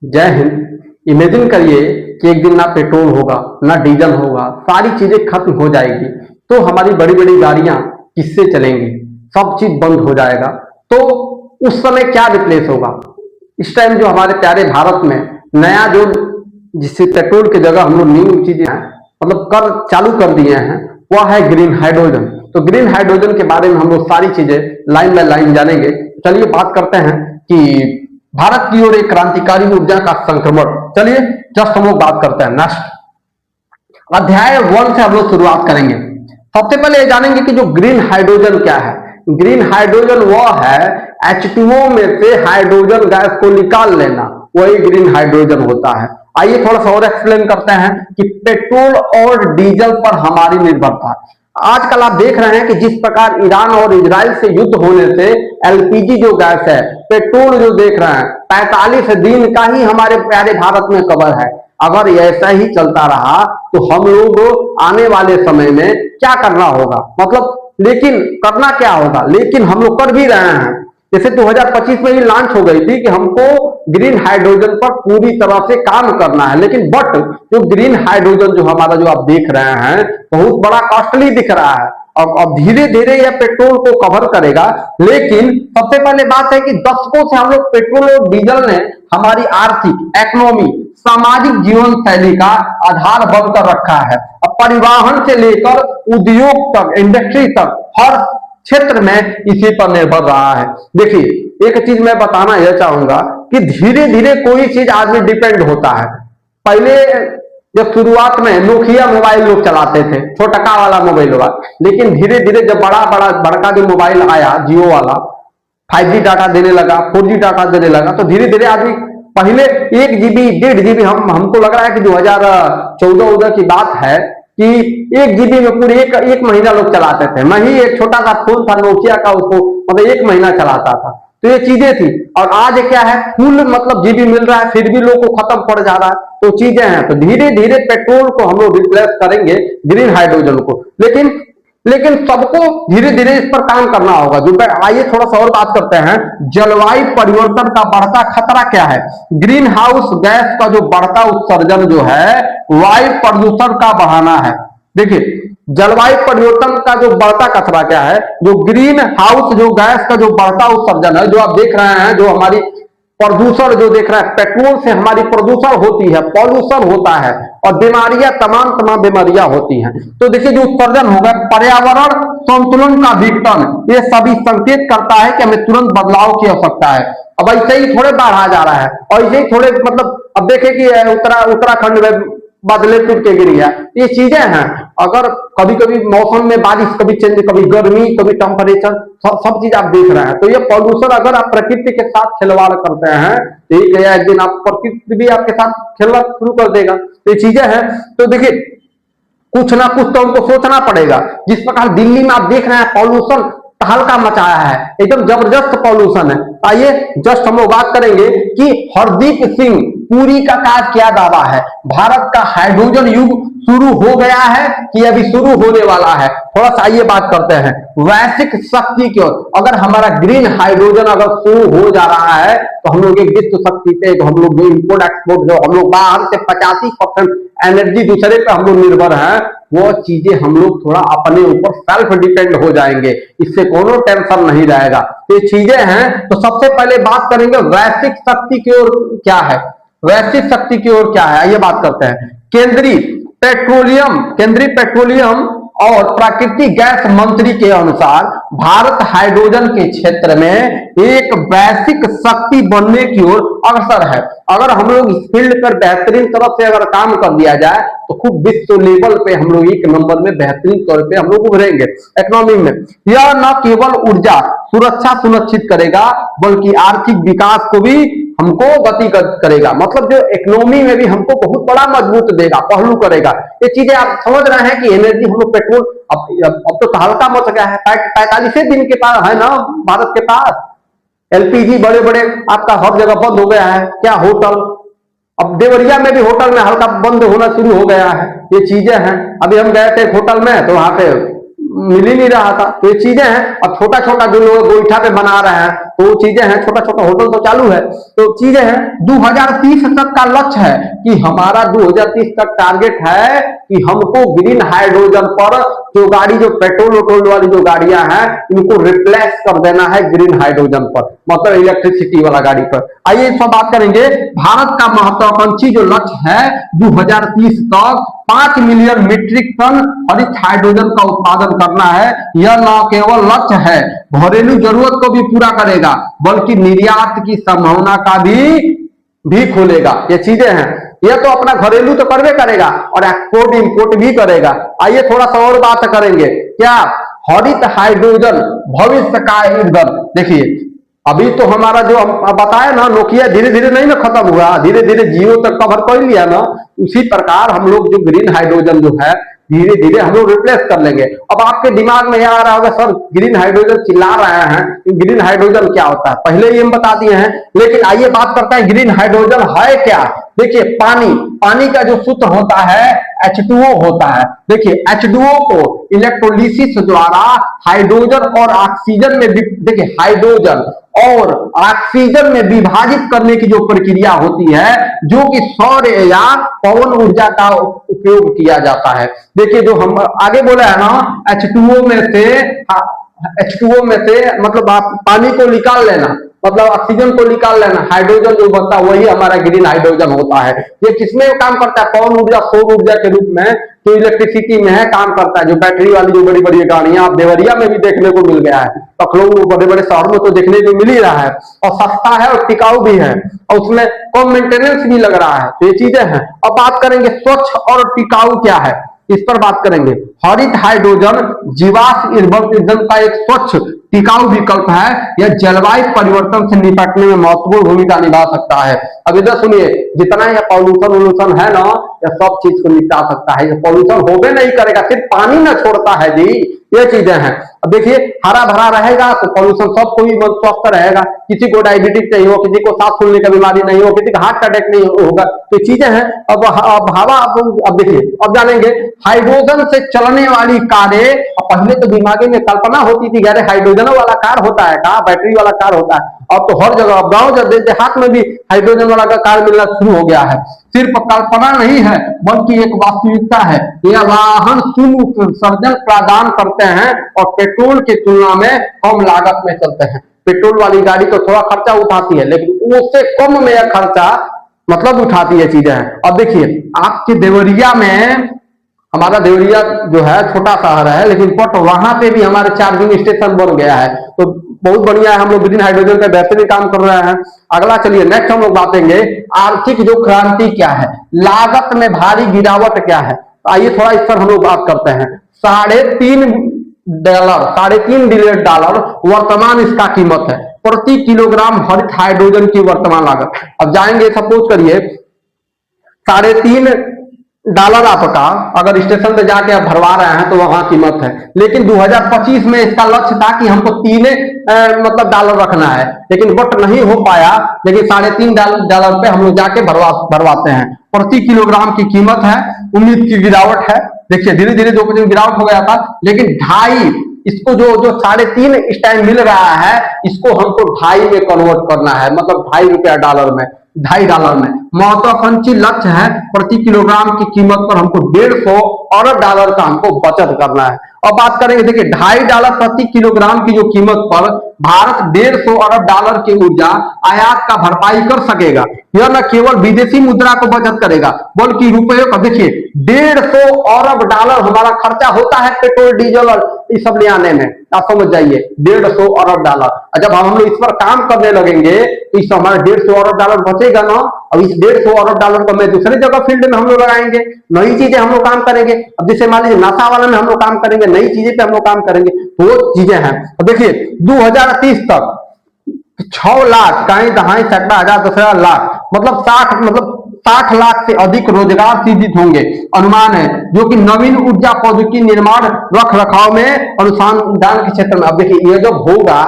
जय हिंद। इमेजिन करिए कि एक दिन ना पेट्रोल होगा ना डीजल होगा, सारी चीजें खत्म हो जाएगी, तो हमारी बड़ी बड़ी गाड़ियां किससे चलेंगी? सब चीज बंद हो जाएगा। तो उस समय क्या रिप्लेस होगा? इस टाइम जो हमारे प्यारे भारत में नया जो जिससे पेट्रोल की जगह हम लोग न्यू चीजें हैं मतलब कर चालू कर दिए हैं, वह है ग्रीन हाइड्रोजन। तो ग्रीन हाइड्रोजन के बारे में हम लोग सारी चीजें लाइन बाय लाइन जानेंगे। चलिए बात करते हैं कि भारत की ओर एक क्रांतिकारी ऊर्जा का संक्रमण। चलिए जस्ट हम लोग बात करते हैं। नेक्स्ट अध्याय 1 से हम लोग शुरुआत करेंगे। सबसे पहले ये जानेंगे कि जो ग्रीन हाइड्रोजन क्या है। ग्रीन हाइड्रोजन वह है H2O में से हाइड्रोजन गैस को निकाल लेना, वही ग्रीन हाइड्रोजन होता है। आइए थोड़ा सा और एक्सप्लेन करते हैं कि पेट्रोल और डीजल पर हमारी निर्भरता। आजकल आप देख रहे हैं कि जिस प्रकार ईरान और इजराइल से युद्ध होने से एलपीजी जो गैस है, पेट्रोल जो देख रहे हैं, 45 दिन का ही हमारे प्यारे भारत में कवर है। अगर ऐसा ही चलता रहा तो हम लोग आने वाले समय में क्या करना होगा, मतलब लेकिन करना क्या होगा, लेकिन हम लोग कर भी रहे हैं। जैसे 2025 में ही लॉन्च हो गई थी कि हमको ग्रीन हाइड्रोजन पर पूरी तरह से काम करना है, लेकिन बट जो ग्रीन हाइड्रोजन जो हमारा जो आप देख रहे हैं बहुत बड़ा कॉस्टली दिख रहा है। अब धीरे धीरे यह पेट्रोल को कवर करेगा, लेकिन सबसे पहले बात है कि दशकों से हम लोग पेट्रोल और डीजल ने हमारी आर्थिक, इकोनॉमी, सामाजिक जीवन शैली का आधार बनकर रखा है। अब परिवहन से लेकर उद्योग तक, इंडस्ट्री तक, हर क्षेत्र में इसी पर निर्भर रहा है। देखिए एक चीज मैं बताना यह चाहूंगा कि धीरे धीरे कोई चीज आदमी डिपेंड होता है। पहले जब शुरुआत में नोकिया मोबाइल लोग चलाते थे, छोटका वाला मोबाइल हुआ, लेकिन धीरे धीरे जब बड़का जो मोबाइल आया जियो वाला, 5G डाटा देने लगा, 4G डाटा देने लगा, तो धीरे धीरे आदमी पहले 1 GB 1.5 GB हमको लग रहा है कि 2014 की बात है कि 1 GB में पूरे एक महीना लोग चलाते थे। मैं ही एक छोटा सा फोन था नोकिया का, उसको मतलब 1 महीना चलाता था। तो ये चीजें थी। और आज क्या है, फुल मतलब जीबी मिल रहा है, फिर भी लोग को खत्म पड़ जा रहा है। तो चीजें हैं, तो धीरे धीरे पेट्रोल को हम लोग रिप्लेस करेंगे ग्रीन हाइड्रोजन को, लेकिन सबको धीरे धीरे इस पर काम करना होगा। जो आइए थोड़ा सा और बात करते हैं, जलवायु परिवर्तन का बढ़ता खतरा क्या है। ग्रीन हाउस गैस का जो बढ़ता उत्सर्जन जो है वायु प्रदूषण का बढ़ाना है। देखिए जलवायु परिवर्तन का जो बढ़ता खतरा क्या है, जो ग्रीन हाउस जो गैस का जो बढ़ता उत्सर्जन है, जो आप देख रहे हैं, जो हमारी प्रदूषण जो देख रहा है, पेट्रोल से हमारी प्रदूषण होती है, पॉल्यूशन होता है और बीमारियां तमाम बीमारियां होती हैं। तो देखिए जो उत्सर्जन होगा, पर्यावरण संतुलन का विघटन, ये सभी संकेत करता है कि हमें तुरंत बदलाव की आवश्यकता है। अब ऐसे ही थोड़े बढ़ा जा रहा है और ऐसे ही थोड़े मतलब अब देखें कि उत्तराखंड में बादले टूट के गिर गया, ये चीजें हैं। अगर कभी कभी मौसम में बारिश, कभी चेंज, कभी गर्मी, कभी टेम्परेचर, सब चीज आप देख रहे हैं। तो ये पॉल्यूशन, अगर आप प्रकृति के साथ खिलवाड़ करते हैं तो एक दिन आप प्रकृति भी आपके साथ खेलना शुरू कर देगा। तो ये चीजें हैं। तो देखिए कुछ ना कुछ तो हमको सोचना पड़ेगा। जिस प्रकार दिल्ली में आप देख रहे हैं पॉल्यूशन हल्का मचाया है, एकदम जबरदस्त पॉल्यूशन है। आइए जस्ट हम लोग बात करेंगे कि हरदीप सिंह पुरी का क्या दावा है। भारत का हाइड्रोजन युग शुरू हो गया है कि अभी शुरू होने वाला है, थोड़ा सा आइए बात करते हैं। वैश्विक शक्ति की ओर, अगर हमारा ग्रीन हाइड्रोजन अगर शुरू हो जा रहा है तो हम लोग एक विश्व शक्ति पे, हम लोग जो इंपोर्ट एक्सपोर्ट, जो हम लोग बाहर से 85% एनर्जी दूसरे पे हम लोग निर्भर हैं, वो चीजें हम लोग थोड़ा अपने ऊपर सेल्फ डिपेंड हो जाएंगे, इससे कोनो टेंशन नहीं रहेगा। ये चीजें हैं। तो सबसे पहले बात करेंगे वैश्विक शक्ति की ओर क्या है। वैश्विक शक्ति की ओर क्या है, आइए बात करते हैं। केंद्रीय पेट्रोलियम और प्राकृतिक गैस मंत्री के अनुसार भारत हाइड्रोजन के क्षेत्र में एक वैश्विक शक्ति बनने की ओर अग्रसर है। अगर हम लोग इस फील्ड पर बेहतरीन तरफ से अगर काम कर दिया जाए तो खूब विश्व लेवल पे हम लोग 1 नंबर में बेहतरीन तौर पे हम लोग उभरेंगे इकोनॉमी में। यह न केवल ऊर्जा सुरक्षा सुनिश्चित करेगा बल्कि आर्थिक विकास को भी हमको गति करेगा, मतलब जो इकोनॉमी में भी हमको बहुत बड़ा मजबूत देगा, पहलू करेगा। ये चीजें आप समझ रहे हैं कि एनर्जी हम लोग पेट्रोल अब तो हल्का मच गया है। 45 दिन के पास है ना भारत के पास। एलपीजी बड़े बड़े आपका हर जगह बंद हो गया है। क्या होटल, अब देवरिया में भी होटल में हल्का बंद होना शुरू हो गया है। ये चीजें हैं। अभी हम गए थे होटल में तो वहां पे मिल ही नहीं रहा था। तो ये चीजें हैं। अब छोटा छोटा जो लोग गोईठा पे बना रहे हैं तो चीजें हैं, छोटा छोटा होटल तो चालू है, तो चीजें हैं। 2030 तक का लक्ष्य है कि हमारा 2030 तक टारगेट है कि हमको ग्रीन हाइड्रोजन पर जो गाड़ी, जो पेट्रोल वोट्रोल वाली जो गाड़ियां हैं, इनको रिप्लेस कर देना है ग्रीन हाइड्रोजन पर, मतलब इलेक्ट्रिसिटी वाला गाड़ी पर। आइए इस पर बात करेंगे। भारत का महत्वाकांक्षी जो लक्ष्य है 2030 तक 5 मिलियन मीट्रिक टन हरित हाइड्रोजन का उत्पादन करना है। यह न केवल लक्ष्य है, घरेलू जरूरत को भी पूरा करेगा, बल्कि निर्यात की संभावना का भी खोलेगा। ये चीजें हैं, यह तो अपना घरेलू तो करवे करेगा और एक्सपोर्ट इंपोर्ट भी करेगा। आइए थोड़ा सा और बात करेंगे। क्या हरित हाइड्रोजन भविष्य का ईंधन? देखिए अभी तो हमारा जो हम बताया ना, नोकिया धीरे धीरे नहीं ना खत्म हुआ, धीरे धीरे जियो तक कवर कर लिया ना, उसी प्रकार हम लोग जो ग्रीन हाइड्रोजन जो है धीरे धीरे हम लोग रिप्लेस कर लेंगे। अब आपके दिमाग में यह आ रहा होगा, सर ग्रीन हाइड्रोजन चिल्ला रहे हैं, ग्रीन हाइड्रोजन क्या होता है? पहले ही हम बता दिए हैं, लेकिन आइए बात करते हैं ग्रीन हाइड्रोजन है क्या। देखिए पानी का जो सूत्र होता है H2O होता है। देखिए H2O को इलेक्ट्रोलिसिस द्वारा हाइड्रोजन और ऑक्सीजन में, देखिए हाइड्रोजन और ऑक्सीजन में विभाजित करने की जो प्रक्रिया होती है, जो कि सौर या पवन ऊर्जा का उपयोग किया जाता है। देखिए जो हम आगे बोला है ना, H2O में से मतलब आप पानी को निकाल लेना, मतलब ऑक्सीजन को निकाल लेना, हाइड्रोजन जो बनता है वही हमारा ग्रीन हाइड्रोजन होता है। ये किसमें काम करता है? पवन ऊर्जा, सौर ऊर्जा के रूप में, तो इलेक्ट्रिसिटी में है काम करता है। जो बैटरी वाली जो बड़ी बड़ी गाड़ियां आप देवरिया में भी देखने को मिल गया है, लखनऊ बड़े बड़े शहर में तो देखने को मिल ही रहा है, और सस्ता है और टिकाऊ भी है, और उसमें कम मेंटेनेंस भी लग रहा है। तो ये चीजें हैं। अब बात करेंगे स्वच्छ और टिकाऊ क्या है, इस पर बात करेंगे। हरित हाइड्रोजन जीवाश्म ईंधन का एक स्वच्छ टिकाऊ विकल्प है। यह जलवायु परिवर्तन से निपटने में महत्वपूर्ण भूमिका निभा सकता है। अब इधर सुनिए, जितना यह पॉल्यूशन है ना, यह सब चीज को निपटा सकता है। यह पॉल्यूशन होबे नहीं करेगा, सिर्फ पानी ना छोड़ता है जी, ये चीजें हैं। अब देखिए हरा भरा रहेगा तो पॉल्यूशन सबको ही स्वस्थ रहेगा, किसी को डायबिटीज नहीं हो, किसी को सांस फूलने की बीमारी नहीं हो, किसी का हार्ट अटैक नहीं होगा। तो चीजें हैं। अब हवा, अब देखिए अब जानेंगे हाइड्रोजन से चलने वाली कारें। पहले तो दिमाग में कल्पना होती थी अरे हाइड्रोजन वाला कार होता है का, बैटरी वाला कार होता है। अब तो हर जगह गांव देहात में भी हाइड्रोजन वाला कार मिलना शुरू हो गया है। सिर्फ कल्पना नहीं है बल्कि एक वास्तविकता है। यह वाहन शून्य उत्सर्जन प्रदान करते हैं और पेट्रोल की तुलना में कम लागत में चलते हैं। पेट्रोल वाली गाड़ी तो थोड़ा खर्चा उठाती है, लेकिन उससे कम में यह खर्चा मतलब उठाती है चीजें हैं। अब देखिए आपके देवरिया में, हमारा देवरिया जो है छोटा शहर है, लेकिन बट वहां पे भी हमारे चार्जिंग स्टेशन बन गया है, तो बहुत बढ़िया है। हम लोग ग्रीन हाइड्रोजन पे बेहतरीन काम कर रहे हैं। अगला चलिए नेक्स्ट हम लोग बातेंगे आर्थिक जो क्रांति क्या है, लागत में भारी गिरावट क्या है। तो आइए थोड़ा इस पर हम लोग बात करते हैं। $3.5 बिलियन वर्तमान इसका कीमत है प्रति किलोग्राम हरित हाइड्रोजन की वर्तमान लागत। अब जाएंगे, सपोज करिए $3.5 आपका अगर स्टेशन पे जाके आप भरवा रहे हैं तो वहां कीमत है, लेकिन 2025 में इसका लक्ष्य था कि हमको मतलब डॉलर रखना है, लेकिन बट नहीं हो पाया। लेकिन $3.5 पे हम लोग जाके भरवाते हैं। प्रति किलोग्राम की कीमत है। उम्मीद की गिरावट है। देखिए धीरे धीरे 2% गिरावट हो गया था, लेकिन 2.5 इसको जो 3.5 इस टाइम मिल रहा है, इसको हमको 2.5 में कन्वर्ट करना है, मतलब $2.5 में, $2.5 में। महत्वाकांक्षी लक्ष्य है प्रति किलोग्राम की कीमत पर हमको $150 अरब का हमको बचत करना है। अब बात करेंगे, देखिए $2.5 प्रति किलोग्राम की जो कीमत पर भारत $150 अरब की ऊर्जा आयात का भरपाई कर सकेगा। यह न केवल विदेशी मुद्रा को बचत करेगा बल्कि रुपयों का, देखिए $150 अरब हमारा खर्चा होता है पेट्रोल डीजल और इस सब ले आने में, आप समझ जाइए $150 अरब। जब हम लोग इस पर काम करने लगेंगे तो इस हमारा $150 अरब बचेगा ना। अब इस $150 अरब को मैं दूसरे जगह फील्ड में हम लोग लगाएंगे, नई चीजें हम लोग काम करेंगे। अब जैसे मान लीजिए नशा वाले में हम लोग काम करेंगे, नई चीजें पे हम लोग काम करेंगे, तो वो चीजें हैं। अब देखिए 2030 तक 6 लाख, कहीं दहाई सैकड़ा हजार 10 लाख, मतलब 60 लाख से अधिक रोजगार सृजित होंगे अनुमान है, जो कि नवीन ऊर्जा प्रौद्योगिकी निर्माण, रख रखाव में, अनुसंधान के क्षेत्र में। अब देखिए ये जब होगा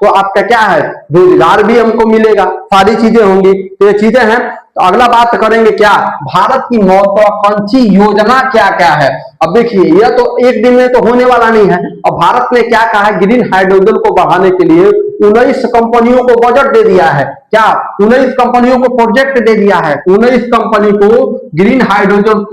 तो आपका क्या है, रोजगार भी हमको मिलेगा, सारी चीजें होंगी। तो ये चीजें हैं। तो अगला बात करेंगे क्या, भारत की महत्वाकांक्षी योजना क्या क्या है। अब देखिए यह तो एक दिन में तो होने वाला नहीं है। अब भारत ने क्या कहा है, ग्रीन हाइड्रोजन को बढ़ाने के लिए 19 कंपनियों को बजट दे दिया है। क्या 19 कंपनियों को प्रोजेक्ट दे दिया है, 19 कंपनी को ग्रीन हाइड्रोजन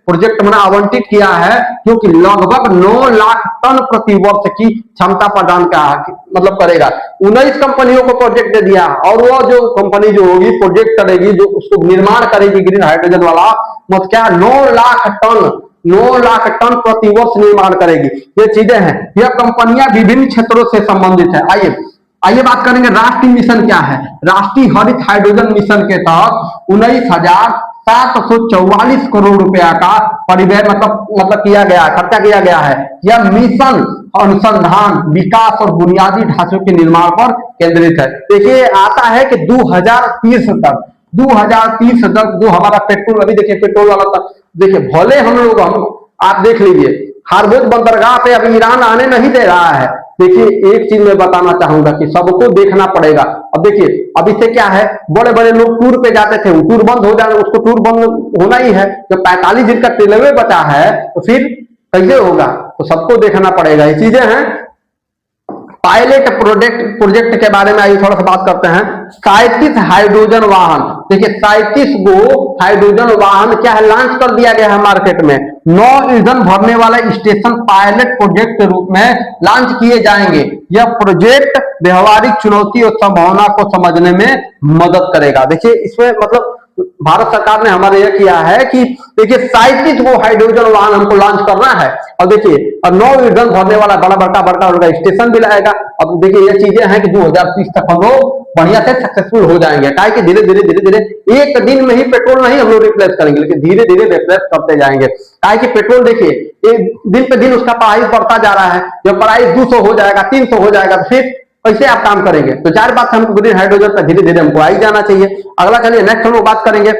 प्रोजेक्ट में आवंटित किया है, क्योंकि लगभग 9 लाख टन प्रति वर्ष की क्षमता प्रदान का मतलब करेगा। 19 कंपनियों को प्रोजेक्ट दे दिया, और वो जो कंपनी जो होगी प्रोजेक्ट करेगी, जो उसको निर्माण करेगी ग्रीन हाइड्रोजन वाला, मतलब क्या 9 लाख टन प्रति वर्ष निर्माण करेगी। ये चीजें हैं, यह कंपनियां विभिन्न क्षेत्रों से संबंधित है। आइए बात करेंगे राष्ट्रीय मिशन क्या है। राष्ट्रीय हरित हाइड्रोजन मिशन के तहत 19,744 करोड़ रुपया का परिव्यय मतलब किया गया, खर्चा किया गया है। यह मिशन अनुसंधान, विकास और बुनियादी ढांचों के निर्माण पर केंद्रित है। देखिए आता है कि 2030 तक जो हमारा पेट्रोल, अभी देखिए पेट्रोल वाला देखिए भले हम आप देख लीजिए हार्बोज बंदरगाह पे अभी ईरान आने नहीं दे रहा है। देखिए एक चीज मैं बताना चाहूंगा कि सबको देखना पड़ेगा। अब देखिए अब इससे क्या है, बड़े बड़े लोग टूर पे जाते थे, वो टूर बंद हो जाए, उसको टूर बंद होना ही है। जब 45 दिन का रेलवे बचा है तो फिर कैसे होगा, तो सबको देखना पड़ेगा। ये चीजें हैं। पायलट प्रोजेक्ट के बारे में आइए थोड़ा सा बात करते हैं। 37 हाइड्रोजन वाहन, देखिए 37 गो हाइड्रोजन वाहन क्या है लॉन्च कर दिया गया है मार्केट में। 9 ईंधन भरने वाला स्टेशन पायलट प्रोजेक्ट के रूप में लॉन्च किए जाएंगे। यह प्रोजेक्ट व्यवहारिक चुनौती और संभावना को समझने में मदद करेगा। देखिए इसमें मतलब भारत सरकार ने हमारे यह किया है कि देखिए 37 को हाइड्रोजन वाहन हमको लॉन्च करना है, और देखिए और 9 ईंधन भरने वाला बड़ा स्टेशन भी लाएगा। अब देखिए ये चीजें हैं कि 2030 तक हम लोग बढ़िया से सक्सेसफुल हो जाएंगे। क्या कि धीरे धीरे एक दिन में ही पेट्रोल नहीं हम लोग रिप्लेस करेंगे, लेकिन धीरे धीरे रिप्लेस करते जाएंगे। क्या कि पेट्रोल देखिए एक दिन पे दिन उसका प्राइस बढ़ता जा रहा है। जब प्राइस 200 हो जाएगा, 300 हो जाएगा, तो फिर कैसे आप काम करेंगे। तो चार बात हमको ग्रीन हाइड्रोजन पर धीरे धीरे हमको आई जाना चाहिए। अगला चलिए नेक्स्ट हम लोग बात करेंगे।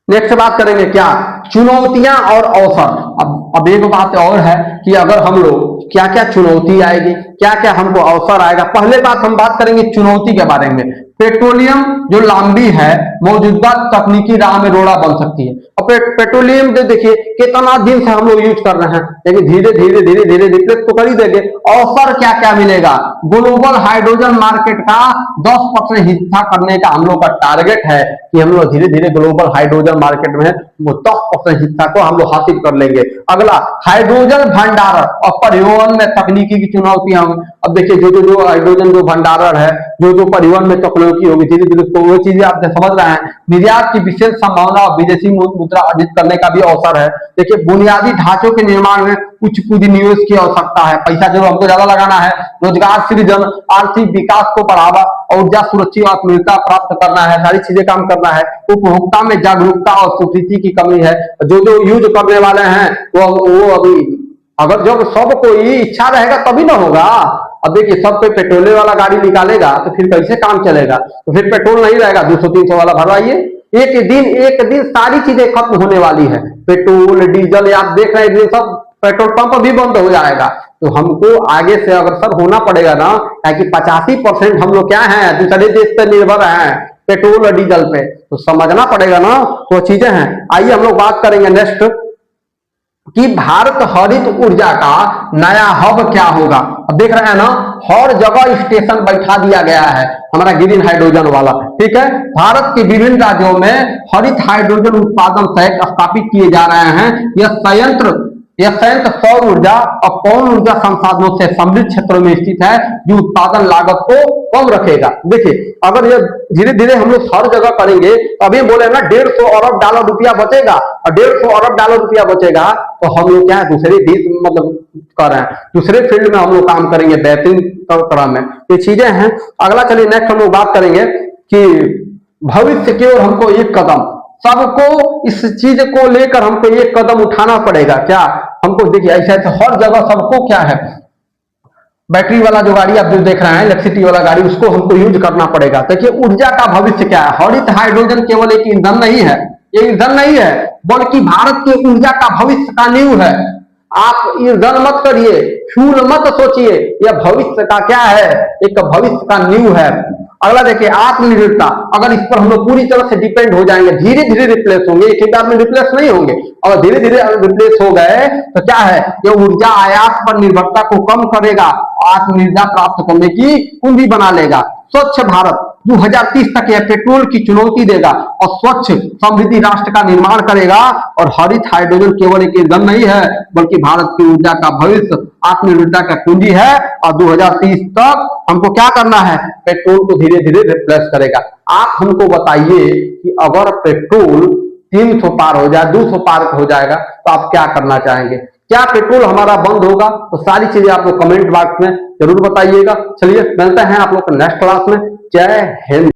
नेक्स्ट बात करेंगे क्या, चुनौतियां और अवसर। अब एक बात और है कि अगर हम लोग क्या क्या चुनौती आएगी, क्या क्या हमको अवसर आएगा। पहले बात हम बात करेंगे चुनौती के बारे में। पेट्रोलियम जो लंबी है मौजूदा तकनीकी राह में रोड़ा बन सकती है। और पेट्रोलियम जो देखिए कितना दिन से हम लोग यूज कर रहे हैं, लेकिन धीरे धीरे रिप्लेस तो कर ही देंगे। अवसर क्या क्या मिलेगा, ग्लोबल हाइड्रोजन मार्केट का 10% हिस्सा करने का हम लोग का टारगेट है कि हम लोग धीरे धीरे ग्लोबल हाइड्रोजन मार्केट में वो 10% हिस्सा को हम लोग हासिल कर लेंगे। अगला हाइड्रोजन भंडारण और परिवहन में तकनीकी की चुनौतियां। अब देखिए जो हाइड्रोजन जो भंडारण है, जो परिवहन में तकनीकी होगी, धीरे धीरे वो चीजें आप समझ रहे हैं। निर्यात की विशेष संभावना और विदेशी मुद्रा अर्जित करने का भी अवसर है। देखिए बुनियादी ढांचों के निर्माण में उच्च पूंजी निवेश की आवश्यकता है, पैसा जो हमको ज्यादा लगाना है। रोजगार सृजन, आर्थिक विकास को बढ़ावा, ऊर्जा सुरक्षित आत्मनिर्भरता प्राप्त करना है, सारी चीजें काम करना है। उपभोक्ता में जागरूकता और स्वीकृति की कमी है। जो यूज करने वाले हैं वो अभी अगर जब सब कोई इच्छा रहेगा तभी ना होगा। अब देखिए सब कोई पेट्रोल वाला गाड़ी निकालेगा तो फिर कैसे काम चलेगा। तो फिर पेट्रोल नहीं रहेगा, 200-300 वाला भरवाइए। एक दिन सारी चीजें खत्म होने वाली है। पेट्रोल डीजल आप देख रहे हैं, सब पेट्रोल पंप भी बंद हो जाएगा। तो हमको आगे से अग्रसर होना पड़ेगा ना, कि 85% हम लोग क्या है दूसरे देश पर निर्भर हैं पेट्रोल और डीजल पे, तो समझना पड़ेगा ना। तो चीजें हैं। आइए हम लोग बात करेंगे नेक्स्ट कि भारत हरित ऊर्जा का नया हब क्या होगा। अब देख रहे हैं ना, हर जगह स्टेशन बैठा दिया गया है हमारा ग्रीन हाइड्रोजन वाला, ठीक है। भारत के विभिन्न राज्यों में हरित हाइड्रोजन उत्पादन संयंत्र स्थापित किए जा रहे हैं। यह संयंत्र सौर ऊर्जा और पवन ऊर्जा संसाधनों से समृद्ध क्षेत्रों में स्थित है, जो उत्पादन लागत को कम रखेगा। देखिए अगर ये धीरे धीरे हम लोग हर जगह करेंगे तो अभी बोले ना $150 अरब बचेगा, और $150 अरब बचेगा तो हम लोग क्या है दूसरे देश मतलब कर रहे हैं, दूसरे फील्ड में हम लोग काम करेंगे बेहतरीन तरह में। ये चीजें हैं। अगला चलिए नेक्स्ट हम लोग बात करेंगे कि भविष्य की ओर हमको एक कदम, सबको इस चीज को लेकर हमको एक कदम उठाना पड़ेगा। क्या हमको देखिए ऐसे हर जगह सबको क्या है बैटरी वाला जो गाड़ी आप जो देख रहे हैं इलेक्ट्रिसिटी वाला गाड़ी, उसको हमको यूज करना पड़ेगा। देखिए ऊर्जा का भविष्य क्या है। हरित हाइड्रोजन केवल एक ईंधन नहीं है, ये ईंधन नहीं है, बल्कि भारत की ऊर्जा का भविष्य का नींव है। आप ईंधन मत करिए, फ्यूल मत सोचिए, यह भविष्य का क्या है, एक भविष्य का न्यू है। अगला देखिए आत्मनिर्भरता, अगर इस पर हम लोग पूरी तरह से डिपेंड हो जाएंगे, धीरे धीरे रिप्लेस होंगे, एक ही बार में रिप्लेस नहीं होंगे, और धीरे धीरे रिप्लेस हो गए तो क्या है, ये ऊर्जा आयात पर निर्भरता को कम करेगा, आत्मनिर्भरता प्राप्त करने की कुंजी बना लेगा। स्वच्छ भारत 2030 तक यह पेट्रोल की चुनौती देगा और स्वच्छ समृद्धि राष्ट्र का निर्माण करेगा। और हरित हाइड्रोजन केवल एक ईंधन नहीं है, बल्कि भारत की ऊर्जा का भविष्य, आत्मनिर्भरता का कुंजी है। और 2030 तक हमको क्या करना है, पेट्रोल को धीरे धीरे रिप्लेस करेगा। आप हमको बताइए कि अगर पेट्रोल 300 पार हो जाए, 200 पार हो जाएगा, तो आप क्या करना चाहेंगे? क्या पेट्रोल हमारा बंद होगा? तो सारी चीजें आप लोग कमेंट बॉक्स में जरूर बताइएगा। चलिए मिलते हैं आप लोग को नेक्स्ट क्लास में। जय हिंद।